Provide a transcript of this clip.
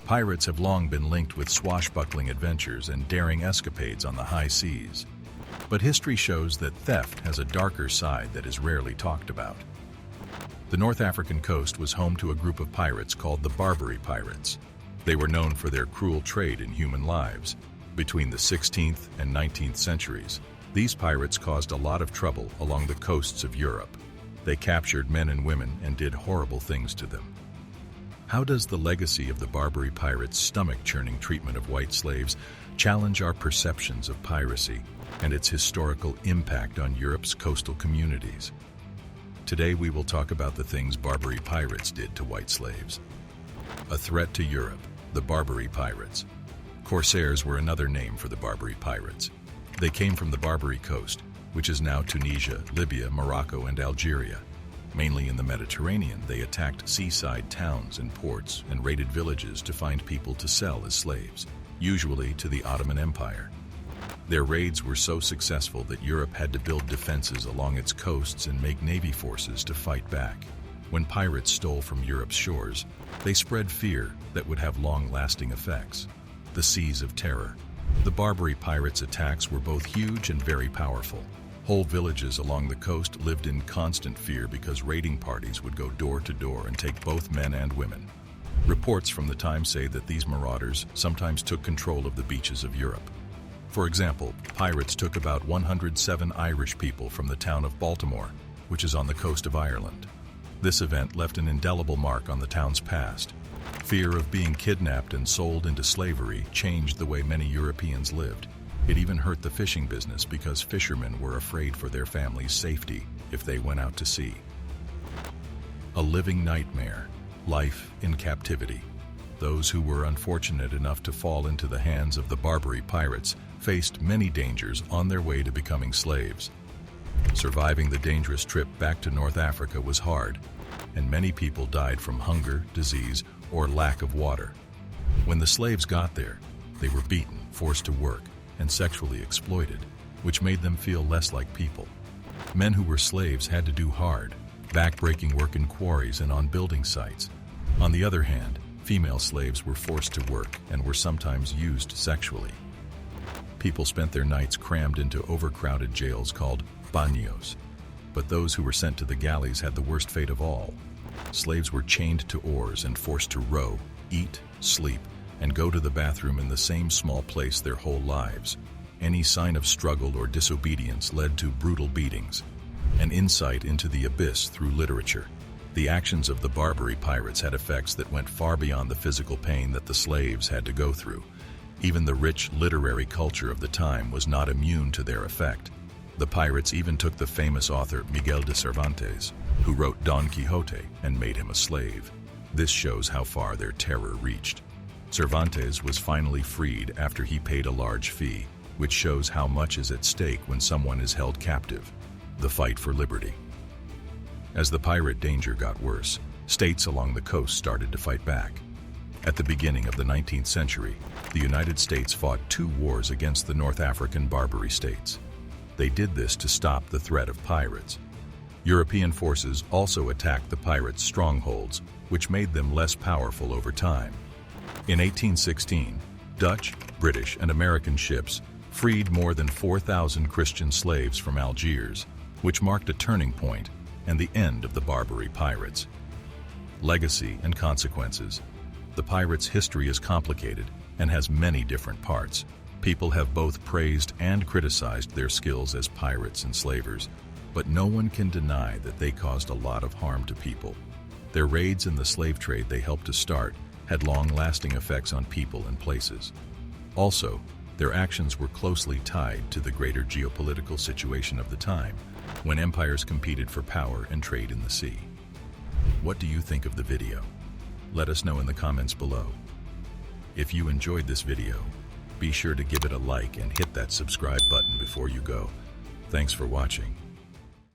Pirates have long been linked with swashbuckling adventures and daring escapades on the high seas. But history shows that theft has a darker side that is rarely talked about. The North African coast was home to a group of pirates called the Barbary Pirates. They were known for their cruel trade in human lives. Between the 16th and 19th centuries, these pirates caused a lot of trouble along the coasts of Europe. They captured men and women and did horrible things to them. How does the legacy of the Barbary Pirates' stomach-churning treatment of white slaves challenge our perceptions of piracy and its historical impact on Europe's coastal communities? Today we will talk about the things Barbary pirates did to white slaves. A threat to Europe, the Barbary Pirates. Corsairs were another name for the Barbary Pirates. They came from the Barbary coast, which is now Tunisia, Libya, Morocco, and Algeria. Mainly in the Mediterranean, they attacked seaside towns and ports and raided villages to find people to sell as slaves, usually to the Ottoman Empire. Their raids were so successful that Europe had to build defenses along its coasts and make navy forces to fight back. When pirates stole from Europe's shores, they spread fear that would have long-lasting effects. The Seas of Terror. The Barbary pirates' attacks were both huge and very powerful. Whole villages along the coast lived in constant fear because raiding parties would go door to door and take both men and women. Reports from the time say that these marauders sometimes took control of the beaches of Europe. For example, pirates took about 107 Irish people from the town of Baltimore, which is on the coast of Ireland. This event left an indelible mark on the town's past. Fear of being kidnapped and sold into slavery changed the way many Europeans lived. It even hurt the fishing business because fishermen were afraid for their families' safety if they went out to sea. A living nightmare. Life in captivity. Those who were unfortunate enough to fall into the hands of the Barbary pirates faced many dangers on their way to becoming slaves. Surviving the dangerous trip back to North Africa was hard, and many people died from hunger, disease, or lack of water. When the slaves got there, they were beaten, forced to work, and sexually exploited, which made them feel less like people. Men who were slaves had to do hard, back-breaking work in quarries and on building sites. On the other hand, female slaves were forced to work and were sometimes used sexually. People spent their nights crammed into overcrowded jails called baños. But those who were sent to the galleys had the worst fate of all. Slaves were chained to oars and forced to row, eat, sleep, and go to the bathroom in the same small place their whole lives. Any sign of struggle or disobedience led to brutal beatings. An insight into the abyss through literature. The actions of the Barbary pirates had effects that went far beyond the physical pain that the slaves had to go through. Even the rich literary culture of the time was not immune to their effect. The pirates even took the famous author Miguel de Cervantes, who wrote Don Quixote, and made him a slave. This shows how far their terror reached. Cervantes was finally freed after he paid a large fee, which shows how much is at stake when someone is held captive. The fight for liberty. As the pirate danger got worse, states along the coast started to fight back. At the beginning of the 19th century, the United States fought 2 wars against the North African Barbary states. They did this to stop the threat of pirates. European forces also attacked the pirates' strongholds, which made them less powerful over time. In 1816, Dutch, British, and American ships freed more than 4,000 Christian slaves from Algiers, which marked a turning point and the end of the Barbary pirates. Legacy and consequences. The pirates' history is complicated and has many different parts. People have both praised and criticized their skills as pirates and slavers, but no one can deny that they caused a lot of harm to people. Their raids in the slave trade they helped to start had long-lasting effects on people and places. Also, their actions were closely tied to the greater geopolitical situation of the time, when empires competed for power and trade in the sea. What do you think of the video? Let us know in the comments below. If you enjoyed this video, be sure to give it a like and hit that subscribe button before you go. Thanks for watching.